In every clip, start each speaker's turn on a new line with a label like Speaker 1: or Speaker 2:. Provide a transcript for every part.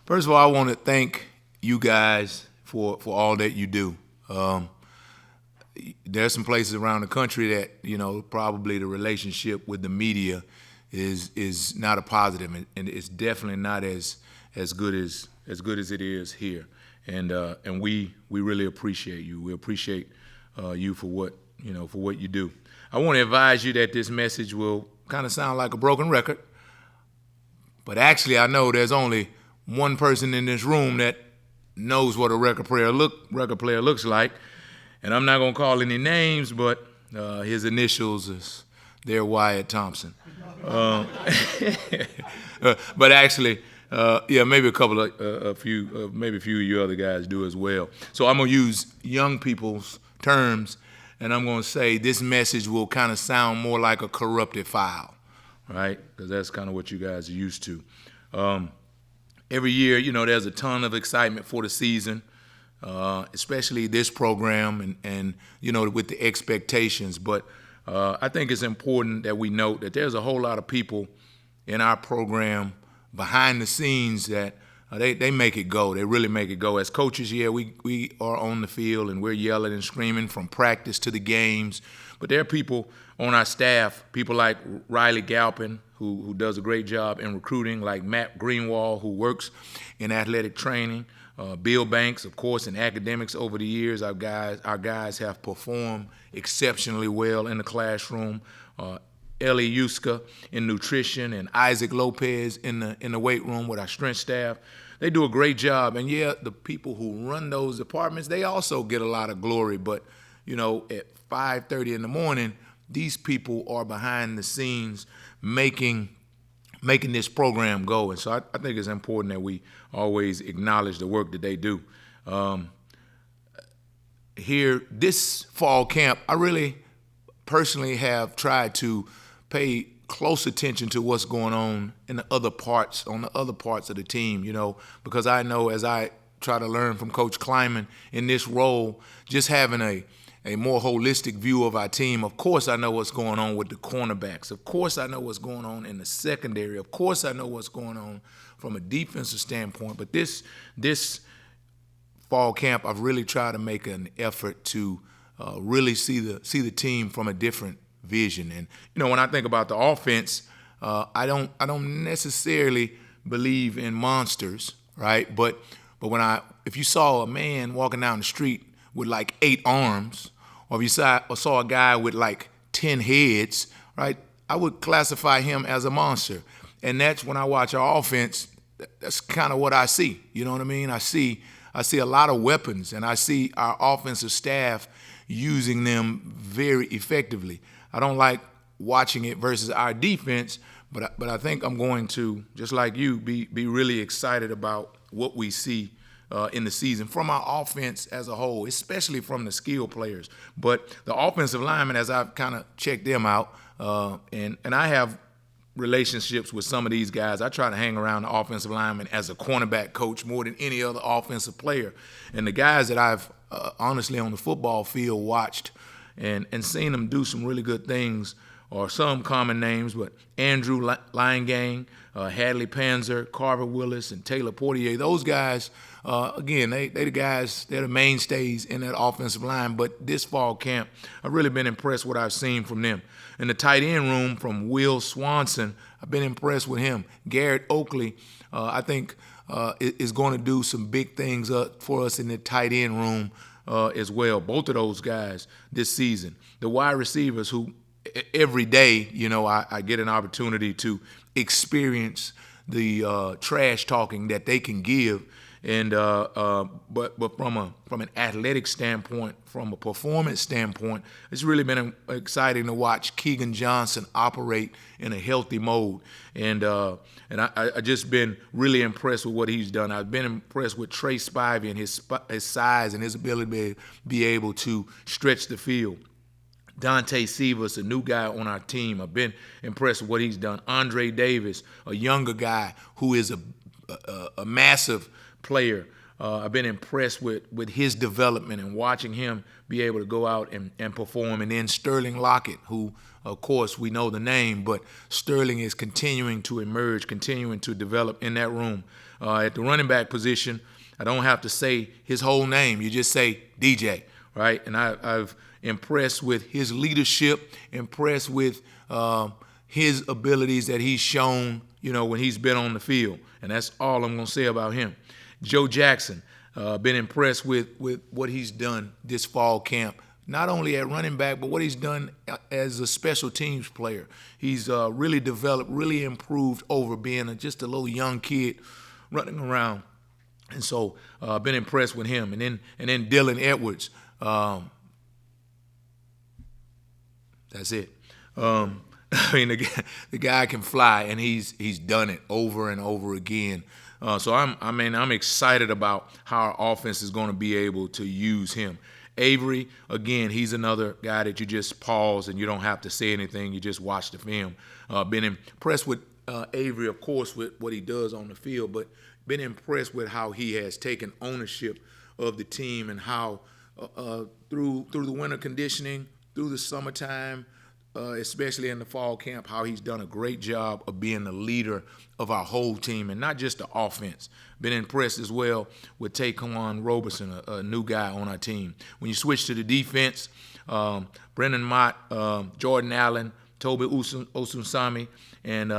Speaker 1: First of all, I want to thank you guys for all that you do. There's some places around the country that, probably the relationship with the media is not a positive, and it's definitely not as good as it is here. And we really appreciate you. We appreciate you for what you do. I want to advise you that this message will kind of sound like a broken record, but actually I know there's only one person in this room that knows what a record player looks like, and I'm not gonna call any names, but his initials they're Wyatt Thompson. But actually, maybe a few of you other guys do as well. So I'm gonna use young people's terms, and I'm gonna say this message will kind of sound more like a corrupted file, right? Because that's kind of what you guys are used to. Every year, there's a ton of excitement for the season, especially this program and with the expectations. But I think it's important that we note that there's a whole lot of people in our program behind the scenes that they make it go. They really make it go. As coaches, we are on the field and we're yelling and screaming from practice to the games. But there are people on our staff, people like Riley Galpin, who does a great job in recruiting, like Matt Greenwald, who works in athletic training, Bill Banks, of course, in academics over the years. Our guys have performed exceptionally well in the classroom. Ellie Yuska in nutrition, and Isaac Lopez in the weight room with our strength staff. They do a great job. And the people who run those departments, they also get a lot of glory. But, at 5:30 in the morning, these people are behind the scenes making this program go. And so I think it's important that we always acknowledge the work that they do. Here, this fall camp, I really personally have tried to pay close attention to what's going on in the other parts of the team, because I know as I try to learn from Coach Kleiman in this role, just having a more holistic view of our team. Of course, I know what's going on with the cornerbacks. Of course, I know what's going on in the secondary. Of course, I know what's going on from a defensive standpoint. But this fall camp, I've really tried to make an effort to really see the team from a different vision. And when I think about the offense, I don't necessarily believe in monsters, right? But if you saw a man walking down the street with like 8 arms, or if you saw a guy with like 10 heads, right, I would classify him as a monster. And that's when I watch our offense, that's kind of what I see. You know what I mean? I see a lot of weapons, and I see our offensive staff using them very effectively. I don't like watching it versus our defense, but I think I'm going to, just like you, be really excited about what we see in the season from our offense as a whole, especially from the skill players. But the offensive linemen, as I've kind of checked them out, and I have relationships with some of these guys. I try to hang around the offensive linemen as a cornerback coach more than any other offensive player. And the guys that I've honestly on the football field watched and seen them do some really good things are some common names, but Andrew Leingang, Hadley Panzer, Carver Willis, and Taylor Portier. Those guys, again, they're the mainstays in that offensive line. But this fall camp, I've really been impressed with what I've seen from them. In the tight end room, from Will Swanson, I've been impressed with him. Garrett Oakley, I think, is going to do some big things for us in the tight end room as well. Both of those guys this season. The wide receivers who every day, I get an opportunity to experience the trash talking that they can give, and but from an athletic standpoint, from a performance standpoint, it's really been exciting to watch Keegan Johnson operate in a healthy mode, and I just been really impressed with what he's done. I've been impressed with Trey Spivey and his size and his ability to be able to stretch the field. Dante Sivas, a new guy on our team. I've been impressed with what he's done. Andre Davis, a younger guy who is a massive player. I've been impressed with his development and watching him be able to go out and perform. And then Sterling Lockett, who, of course, we know the name, but Sterling is continuing to emerge, continuing to develop in that room. At the running back position, I don't have to say his whole name. You just say DJ, right? And I've impressed with his leadership, impressed with his abilities that he's shown, when he's been on the field. And that's all I'm going to say about him. Joe Jackson, been impressed with what he's done this fall camp, not only at running back, but what he's done as a special teams player. He's really developed, really improved over being just a little young kid running around. And so been impressed with him. And then Dylan Edwards. That's it. I mean, the guy can fly, and he's done it over and over again. So I'm excited about how our offense is going to be able to use him. Avery, again, he's another guy that you just pause and you don't have to say anything. You just watch the film. Been impressed with Avery, of course, with what he does on the field, but been impressed with how he has taken ownership of the team and how through the winter conditioning, through the summertime, especially in the fall camp, how he's done a great job of being the leader of our whole team and not just the offense. Been impressed as well with Taquan Roberson, a new guy on our team. When you switch to the defense, Brendan Mott, Jordan Allen, Toby Osunsami, and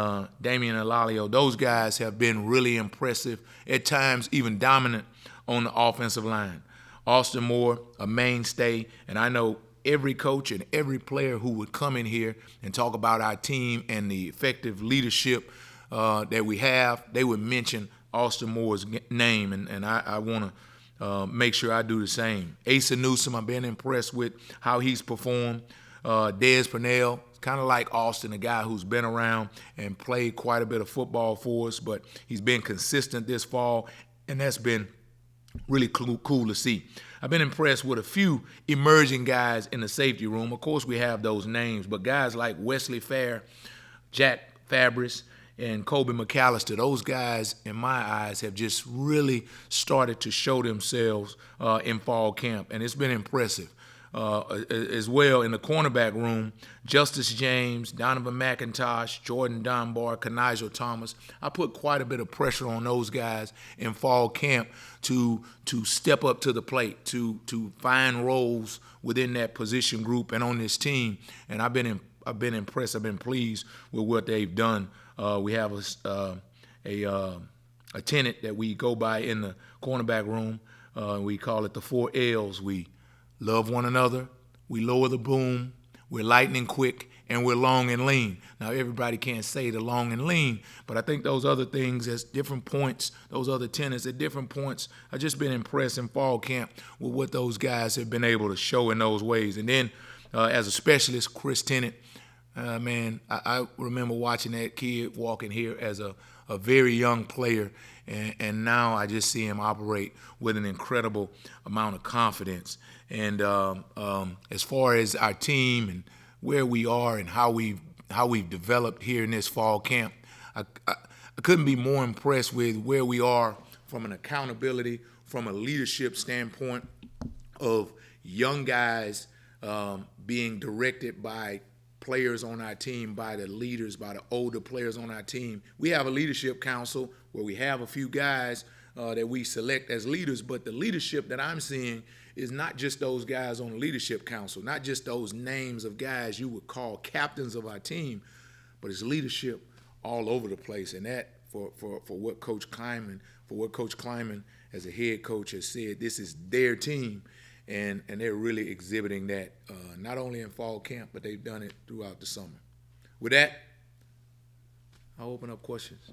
Speaker 1: Damian Alalio, those guys have been really impressive, at times even dominant on the offensive line. Austin Moore, a mainstay, and I know every coach and every player who would come in here and talk about our team and the effective leadership that we have, they would mention Austin Moore's name, and I want to make sure I do the same. Asa Newsom, I've been impressed with how he's performed. Dez Purnell, kind of like Austin, a guy who's been around and played quite a bit of football for us, but he's been consistent this fall, and that's been really cool to see. I've been impressed with a few emerging guys in the safety room. Of course, we have those names, but guys like Wesley Fair, Jack Fabris, and Kobe McAllister, those guys, in my eyes, have just really started to show themselves in fall camp, and it's been impressive. As well in the cornerback room, Justice James, Donovan McIntosh, Jordan Dunbar, Kanajo Thomas. I put quite a bit of pressure on those guys in fall camp to step up to the plate, to find roles within that position group and on this team. And I've been impressed. I've been pleased with what they've done. We have a tenet that we go by in the cornerback room. We call it the 4 L's. We love one another, we lower the boom, we're lightning quick, and we're long and lean. Now, everybody can't say the long and lean, but I think those other things at different points, those other tenets at different points, I've just been impressed in fall camp with what those guys have been able to show in those ways. And then as a specialist, Chris Tennant, man, I remember watching that kid walking here as a very young player, and now I just see him operate with an incredible amount of confidence. And as far as our team and where we are and how we've developed here in this fall camp, I couldn't be more impressed with where we are from an accountability, from a leadership standpoint of young guys being directed by players on our team, by the leaders, by the older players on our team. We have a leadership council where we have a few guys that we select as leaders, but the leadership that I'm seeing is not just those guys on the leadership council, not just those names of guys you would call captains of our team, but it's leadership all over the place. And that for what Coach Kleiman, as a head coach has said, this is their team. And they're really exhibiting that, not only in fall camp, but they've done it throughout the summer. With that, I'll open up questions.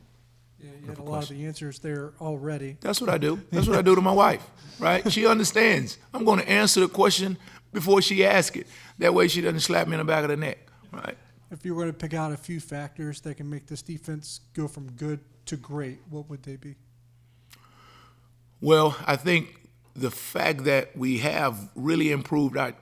Speaker 2: Yeah, you had a lot of the answers there already.
Speaker 1: That's what I do. That's what I do to my wife, right? She understands. I'm going to answer the question before she asks it. That way she doesn't slap me in the back of the neck, right?
Speaker 2: If you were to pick out a few factors that can make this defense go from good to great, what would they be?
Speaker 1: Well, I think the fact that we have really improved our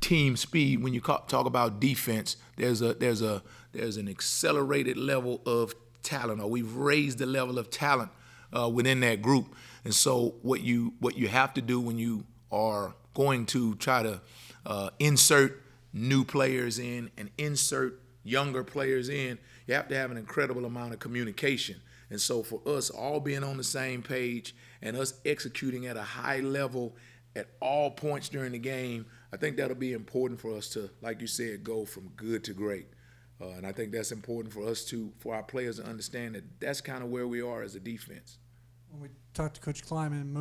Speaker 1: team speed. When you talk about defense, there's an accelerated level of talent, or we've raised the level of talent within that group. And so what you have to do when you are going to try to insert new players in and insert younger players in, you have to have an incredible amount of communication. And so for us all being on the same page and us executing at a high level at all points during the game, I think that'll be important for us to, like you said, go from good to great. And I think that's important for us for our players to understand that that's kind of where we are as a defense.
Speaker 2: When we talked to Coach Kleiman,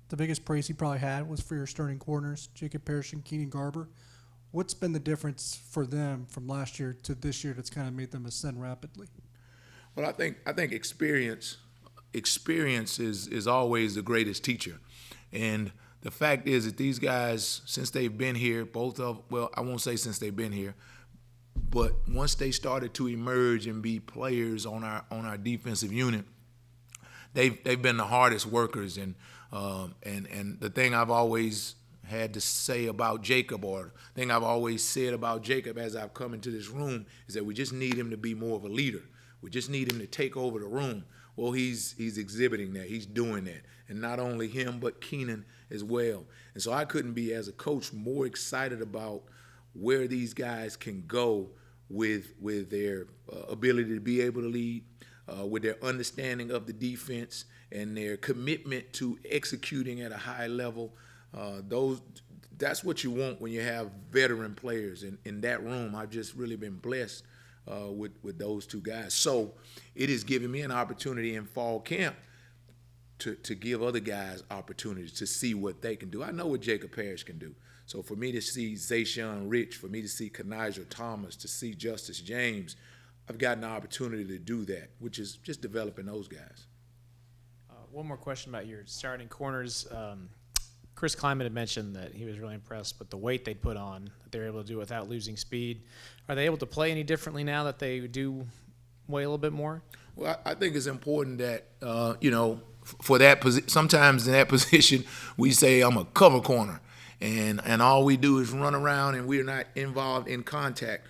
Speaker 2: the biggest praise he probably had was for your starting corners, Jacob Parrish and Keenan Garber. What's been the difference for them from last year to this year that's kind of made them ascend rapidly?
Speaker 1: Well, I think experience is always the greatest teacher. And the fact is that these guys, since they've been here, I won't say since they've been here, but once they started to emerge and be players on our defensive unit, they've been the hardest workers. And the thing I've always had to say about Jacob, or the thing I've always said about Jacob as I've come into this room, is that we just need him to be more of a leader. We just need him to take over the room. Well, he's exhibiting that. He's doing that. And not only him, but Keenan as well. And so I couldn't be, as a coach, more excited about where these guys can go with their ability to be able to lead, with their understanding of the defense and their commitment to executing at a high level. That's what you want when you have veteran players in that room. I've just really been blessed with those two guys. So it has given me an opportunity in fall camp to give other guys opportunities to see what they can do. I know what Jacob Parrish can do. So for me to see Zayshawn Rich, for me to see Kanizer Thomas, to see Justice James, I've gotten the opportunity to do that, which is just developing those guys.
Speaker 3: One more question about your starting corners. Chris Kleiman had mentioned that he was really impressed with the weight they put on, that they were able to do without losing speed. Are they able to play any differently now that they do weigh a little bit more?
Speaker 1: Well, I think it's important that, for that position, sometimes in that position, we say I'm a cover corner. And all we do is run around and we're not involved in contact.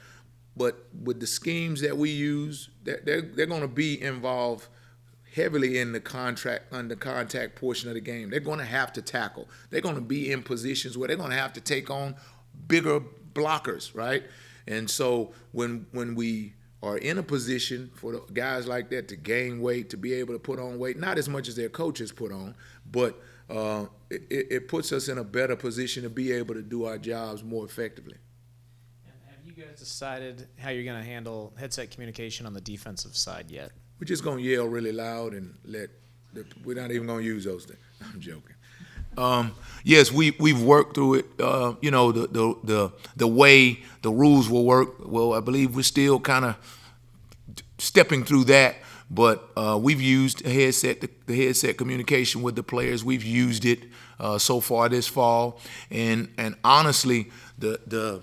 Speaker 1: But with the schemes that we use, they're going to be involved heavily in the contact portion of the game. They're going to have to tackle. They're going to be in positions where they're going to have to take on bigger blockers, right? And so when we are in a position for the guys like that to gain weight, to be able to put on weight, not as much as their coaches put on, but it puts us in a better position to be able to do our jobs more effectively.
Speaker 3: And have you guys decided how you're going to handle headset communication on the defensive side yet?
Speaker 1: We're just going to yell really loud and we're not even going to use those things. I'm joking. Yes, we've worked through it. The way the rules will work. Well, I believe we're still kind of stepping through that. But we've used the headset communication with the players. We've used it so far this fall, and honestly, the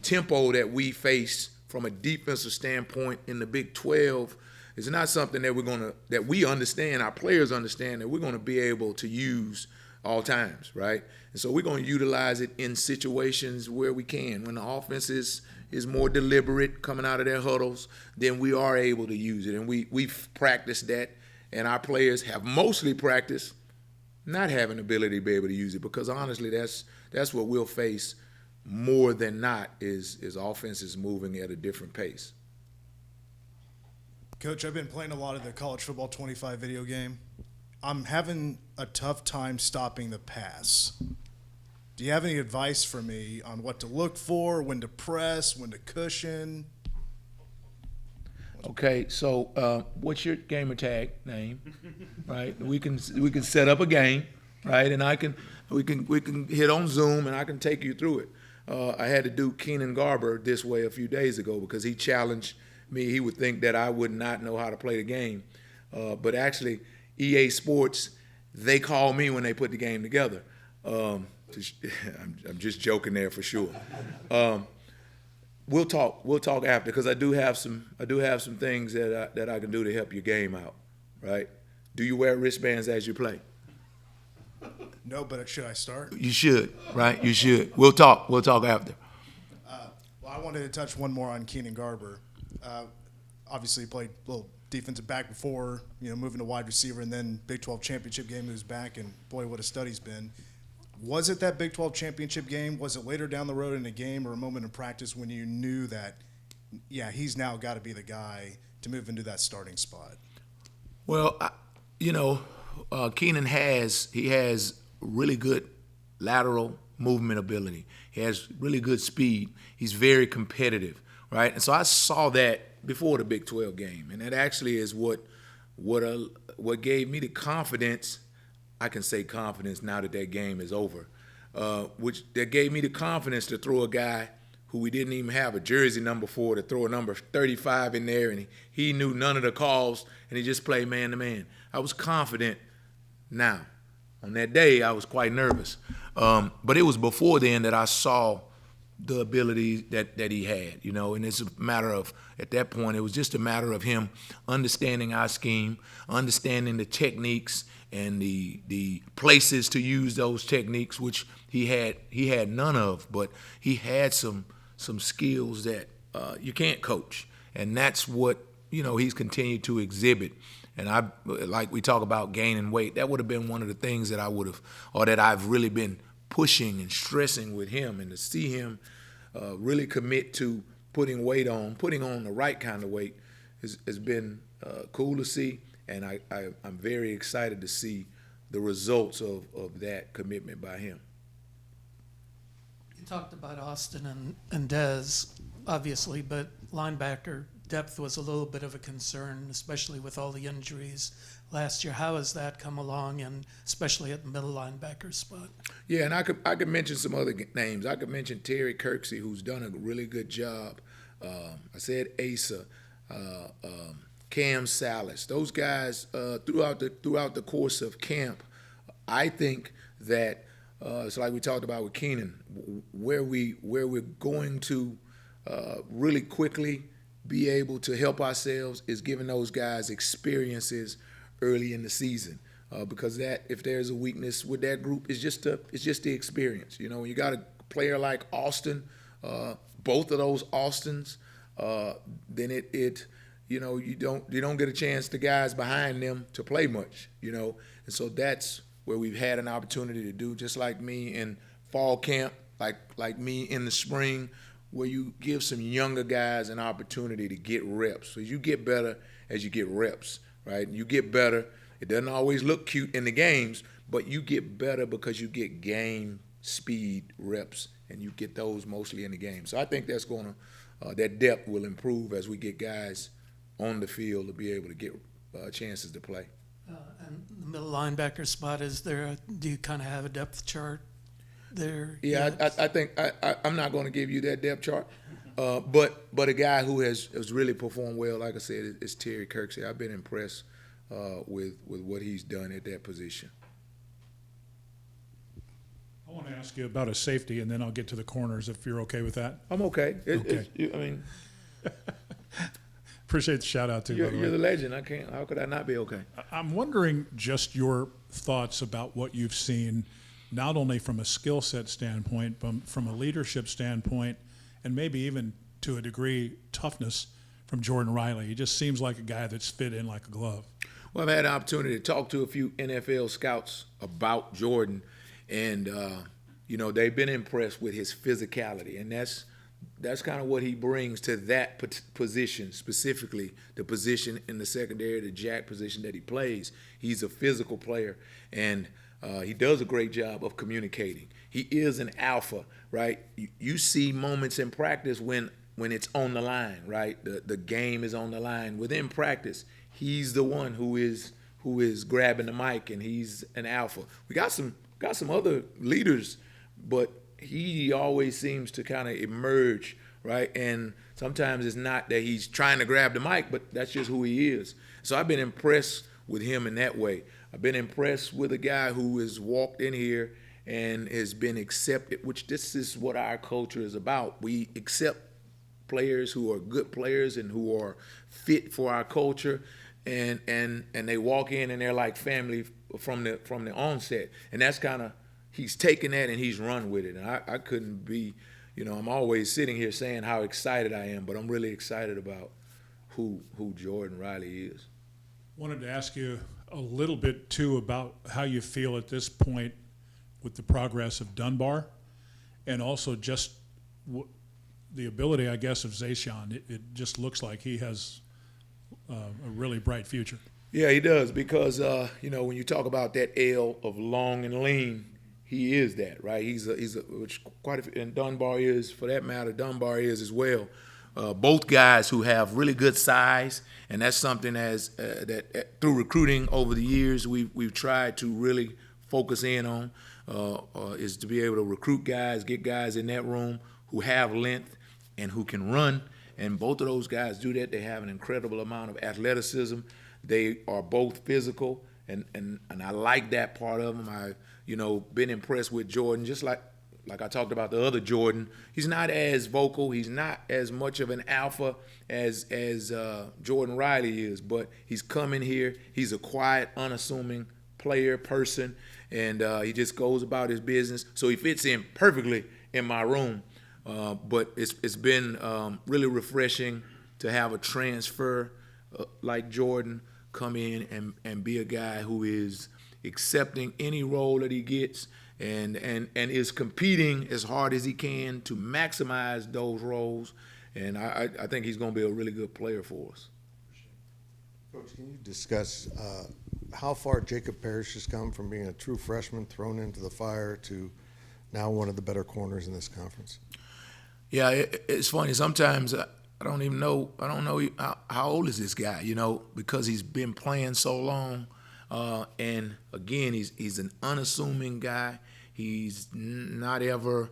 Speaker 1: tempo that we face from a defensive standpoint in the Big 12 is not something that we understand. Our players understand that we're going to be able to use all times, right? And so we're going to utilize it in situations where we can. When the offense is more deliberate coming out of their huddles, then we are able to use it. And we've practiced that, and our players have mostly practiced not having the ability to be able to use it, because honestly that's what we'll face more than not is offenses moving at a different pace.
Speaker 4: Coach, I've been playing a lot of the college football 25 video game. I'm having a tough time stopping the pass. Do you have any advice for me on what to look for, when to press, when to cushion?
Speaker 1: Okay, so what's your gamer tag name? Right, we can set up a game, right, and we can hit on Zoom and I can take you through it. I had to do Keenan Garber this way a few days ago because he challenged me. He would think that I would not know how to play the game, but actually EA Sports, they call me when they put the game together. I'm just joking there for sure. We'll talk after, because I do have some things that I can do to help your game out. Right? Do you wear wristbands as you play?
Speaker 4: No, but should I start?
Speaker 1: You should. Right? You should. We'll talk after.
Speaker 4: Well, I wanted to touch one more on Keenan Garber. Obviously, played a little defensive back before, moving to wide receiver, and then Big 12 championship game moves back, and boy, what a study's been. Was it that Big 12 championship game? Was it later down the road in a game or a moment in practice when you knew that, yeah, he's now got to be the guy to move into that starting spot?
Speaker 1: Well, Keenan has really good lateral movement ability. He has really good speed. He's very competitive, right? And so I saw that before the Big 12 game, and that actually is what gave me the confidence. I can say confidence now that game is over, that gave me the confidence to throw a guy who we didn't even have a jersey number for, to throw a number 35 in there, and he knew none of the calls, and he just played man to man. I was confident. Now, on that day, I was quite nervous, but it was before then that I saw the ability that he had, and it's a matter of, at that point, it was just a matter of him understanding our scheme, understanding the techniques and the places to use those techniques, which he had none of, but he had some skills that you can't coach, and that's what he's continued to exhibit. And like we talk about gaining weight, that would have been one of the things that that I've really been pushing and stressing with him, and to see him really commit to putting on the right kind of weight has been cool to see, and I'm very excited to see the results of that commitment by him.
Speaker 5: You talked about Austin and Dez, obviously, but linebacker depth was a little bit of a concern, especially with all the injuries last year. How has that come along, and especially at the middle linebacker spot? Yeah,
Speaker 1: and I could mention some other names. I could mention Terry Kirksey, who's done a really good job. I said Asa, Cam Salas. Those guys throughout the course of camp, I think that it's like we talked about with Keenan, where we're going to really quickly be able to help ourselves is giving those guys experiences early in the season, because that, if there's a weakness with that group, it's just the experience. When you got a player like Austin, both of those Austins, then you don't get a chance to guys behind them to play much, and so that's where we've had an opportunity to do, just like me in fall camp, like me in the spring, where you give some younger guys an opportunity to get reps. So you get better as you get reps, right? You get better. It doesn't always look cute in the games, but you get better because you get game speed reps, and you get those mostly in the game. So I think that's that depth will improve as we get guys on the field to be able to get chances to play.
Speaker 5: And the middle linebacker spot, do you kind of have a depth chart there?
Speaker 1: Yeah, I think I'm not going to give you that depth chart, but a guy who has really performed well, like I said, is Terry Kirksey. I've been impressed with what he's done at that position.
Speaker 6: I want to ask you about a safety, and then I'll get to the corners if you're okay with that.
Speaker 1: I'm okay.
Speaker 6: Appreciate the shout out too.
Speaker 1: You're the legend. How could I not be okay?
Speaker 6: I'm wondering just your thoughts about what you've seen, not only from a skill set standpoint, but from a leadership standpoint, and maybe even to a degree toughness from Jordan Riley. He just seems like a guy that's fit in like a glove.
Speaker 1: Well, I've had an opportunity to talk to a few NFL scouts about Jordan, and they've been impressed with his physicality, and that's kind of what he brings to that position, specifically the position in the secondary, the jack position that he plays. He's a physical player, and he does a great job of communicating. He is an alpha, right? You see moments in practice when it's on the line, right? The game is on the line. Within practice, he's the one who is grabbing the mic, and he's an alpha. We got some other leaders, but he always seems to kind of emerge, right? And sometimes it's not that he's trying to grab the mic, but that's just who he is. So I've been impressed with him in that way. I've been impressed with a guy who has walked in here and has been accepted, which this is what our culture is about. We accept players who are good players and who are fit for our culture, and they walk in and they're like family from the onset. And that's kind of, he's taken that and he's run with it. And I couldn't be, I'm always sitting here saying how excited I am, but I'm really excited about who Jordan Riley is.
Speaker 6: Wanted to ask you a little bit too about how you feel at this point with the progress of Dunbar, and also just the ability, I guess, of Zayshawn. It just looks like he has a really bright future.
Speaker 1: Yeah, he does, because when you talk about that L of long and lean, he is that, right? He's which quite a few, and Dunbar is, for that matter. Dunbar is as well. Both guys who have really good size, and that's something through recruiting over the years we've tried to really focus in on, is to be able to recruit guys, get guys in that room who have length and who can run. And both of those guys do that. They have an incredible amount of athleticism. They are both physical, and I like that part of them. I've been impressed with Jordan, just like I talked about the other Jordan. He's not as vocal. He's not as much of an alpha as Jordan Riley is, but he's come in here. He's a quiet, unassuming person, and he just goes about his business. So he fits in perfectly in my room. But it's been really refreshing to have a transfer like Jordan come in and be a guy who is accepting any role that he gets and is competing as hard as he can to maximize those roles. And I think he's going to be a really good player for us.
Speaker 7: Coach, can you discuss how far Jacob Parrish has come from being a true freshman thrown into the fire to now one of the better corners in this conference?
Speaker 1: Yeah, it's funny. Sometimes I don't even know. I don't know how old is this guy, because he's been playing so long. And again, he's an unassuming guy. He's not ever.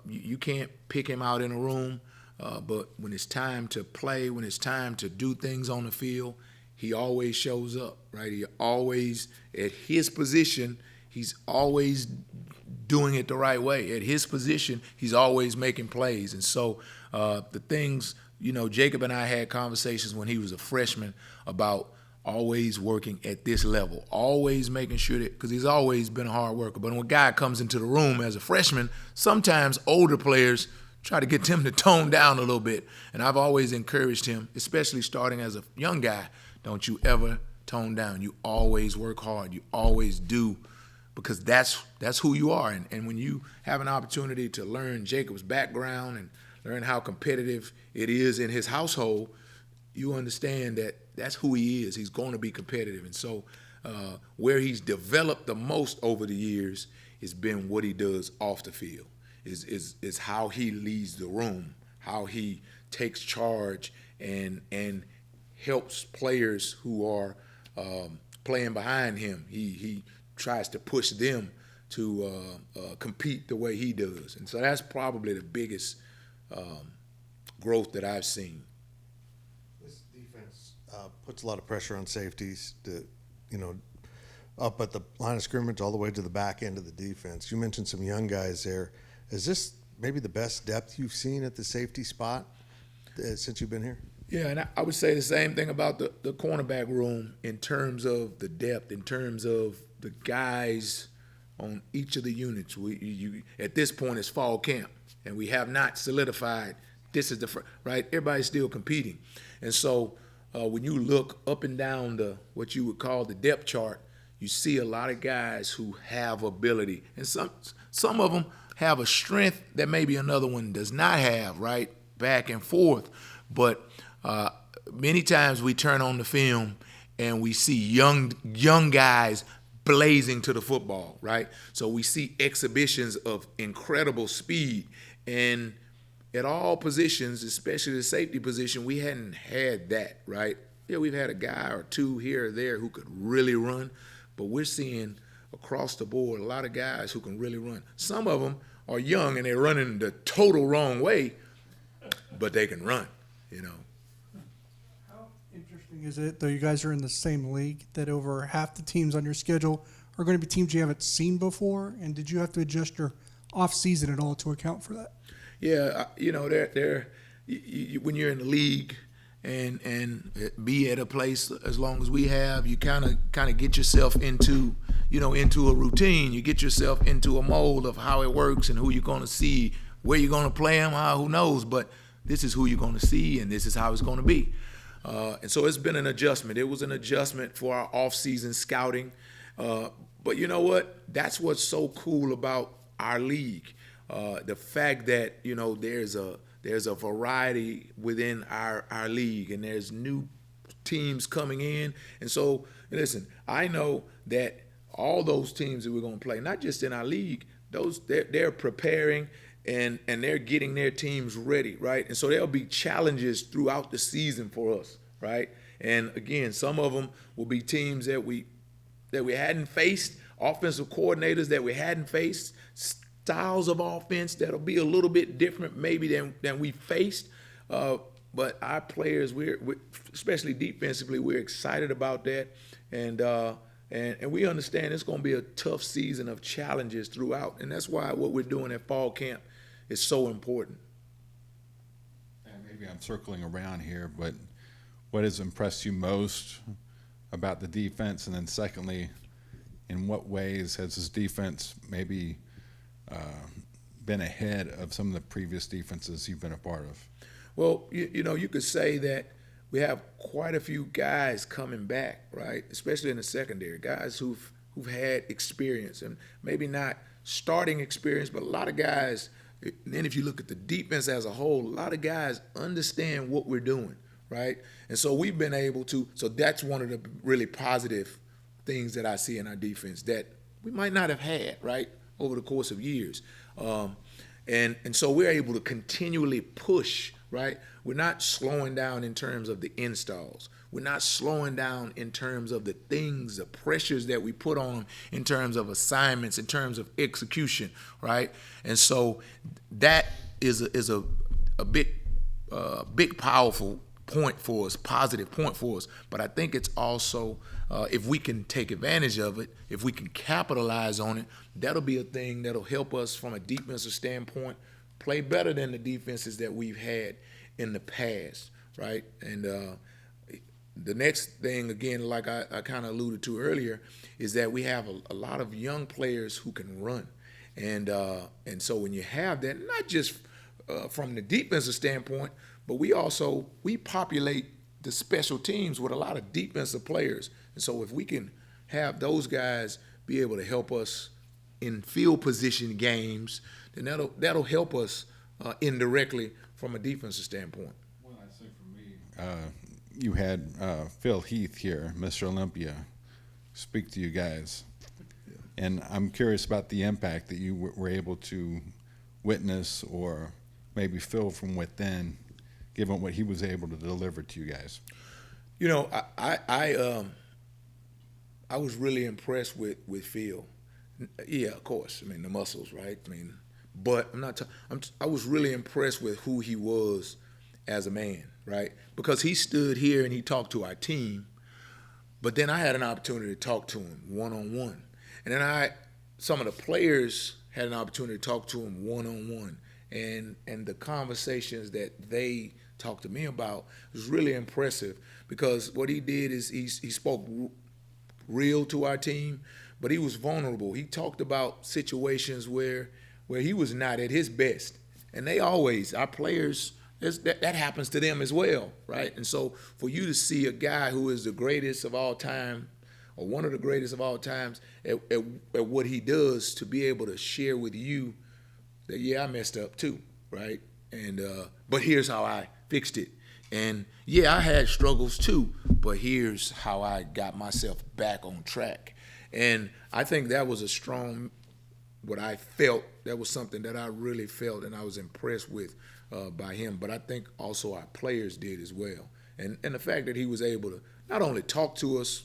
Speaker 1: You can't pick him out in a room. But when it's time to play, when it's time to do things on the field, he always shows up. Right? He always, at his position, he's always doing it the right way. At his position, he's always making plays. And so the things, Jacob and I had conversations when he was a freshman about always working at this level, always making sure that, because he's always been a hard worker. But when a guy comes into the room as a freshman, sometimes older players try to get him to tone down a little bit. And I've always encouraged him, especially starting as a young guy, don't you ever tone down. You always work hard. You always do, because that's who you are. And when you have an opportunity to learn Jacob's background and learn how competitive it is in his household, you understand that that's who he is. He's going to be competitive. And so where he's developed the most over the years has been what he does off the field, is how he leads the room, how he takes charge and helps players who are playing behind him. He tries to push them to compete the way he does. And so that's probably the biggest growth that I've seen.
Speaker 7: This defense puts a lot of pressure on safeties to, up at the line of scrimmage all the way to the back end of the defense. You mentioned some young guys there. Is this maybe the best depth you've seen at the safety spot since you've been here?
Speaker 1: Yeah, and I would say the same thing about the cornerback room in terms of the depth, in terms of the guys on each of the units. At this point, it's fall camp, and we have not solidified this is the right. Everybody's still competing, and so when you look up and down what you would call the depth chart, you see a lot of guys who have ability, and some of them have a strength that maybe another one does not have. Right, back and forth, but many times we turn on the film and we see young guys blazing to the football, right? So we see exhibitions of incredible speed, and at all positions, especially the safety position, we hadn't had that, right? Yeah, we've had a guy or two here or there who could really run, but we're seeing across the board a lot of guys who can really run. Some of them are young and they're running the total wrong way, but they can run,
Speaker 2: How interesting is it, though you guys are in the same league, that over half the teams on your schedule are going to be teams you haven't seen before? And did you have to adjust your off-season at all to account for that?
Speaker 1: Yeah, when you're in the league and be at a place as long as we have, you kind of get yourself into a routine. You get yourself into a mold of how it works and who you're going to see, where you're going to play them, who knows. But this is who you're going to see, and this is how it's going to be. And so it's been an adjustment. It was an adjustment for our off-season scouting. But you know what? That's what's so cool about our league. The fact that, you know, there's a variety within our league, and there's new teams coming in. And so, listen, I know that all those teams that we're going to play, not just in our league, they're preparing and they're getting their teams ready, right? And so there'll be challenges throughout the season for us, right? And again, some of them will be teams that we hadn't faced, offensive coordinators that we hadn't faced, styles of offense that'll be a little bit different maybe than we faced. But our players, we're especially defensively, we're excited about that, and we understand it's going to be a tough season of challenges throughout, and that's why what we're doing at fall camp is so important.
Speaker 8: And maybe I'm circling around here, but what has impressed you most about the defense, and then secondly, in what ways has this defense maybe been ahead of some of the previous defenses you've been a part of?
Speaker 1: Well, you know, you could say that we have quite a few guys coming back, right? Especially in the secondary, guys who've had experience, and maybe not starting experience, but a lot of guys. And then if you look at the defense as a whole, a lot of guys understand what we're doing, right? And so we've been able to. So that's one of the really positive things that I see in our defense that we might not have had, right, over the course of years. And so we're able to continually push, right? We're not slowing down in terms of the installs. We're not slowing down in terms of the things, the pressures that we put on them in terms of assignments, in terms of execution, right? And so that is a big powerful point for us, positive point for us. But I think it's also, if we can take advantage of it, if we can capitalize on it, that'll be a thing that'll help us from a defensive standpoint play better than the defenses that we've had in the past, right? And the next thing, again, like I kind of alluded to earlier, is that we have a lot of young players who can run. And so when you have that, not just from the defensive standpoint, but we populate the special teams with a lot of defensive players. And so if we can have those guys be able to help us in field position games, then that'll help us indirectly from a defensive standpoint.
Speaker 8: Well, I'd say for me, you had Phil Heath here, Mr. Olympia, speak to you guys. Yeah. And I'm curious about the impact that you were able to witness or maybe feel from within, given what he was able to deliver to you guys.
Speaker 1: You know, I was really impressed with Phil. Yeah, of course. I mean, the muscles, right? I mean, but I was really impressed with who he was as a man, right? Because he stood here and he talked to our team, but then I had an opportunity to talk to him one-on-one. And then some of the players had an opportunity to talk to him one-on-one. And the conversations that they talked to me about was really impressive, because what he did is he spoke real to our team, but he was vulnerable. He talked about situations where he was not at his best. And our players, that happens to them as well, right? And so for you to see a guy who is the greatest of all time, or one of the greatest of all times, at what he does, to be able to share with you that, yeah, I messed up too, right? And but here's how I fixed it. And yeah, I had struggles too, but here's how I got myself back on track. And I think that was what I felt, that was something that I really felt and I was impressed with by him. But I think also our players did as well. And the fact that he was able to not only talk to us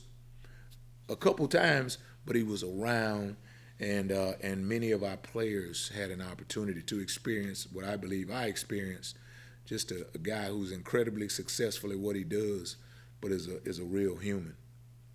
Speaker 1: a couple times, but he was around, and many of our players had an opportunity to experience what I believe I experienced, just a guy who's incredibly successful at what he does, but is a real human.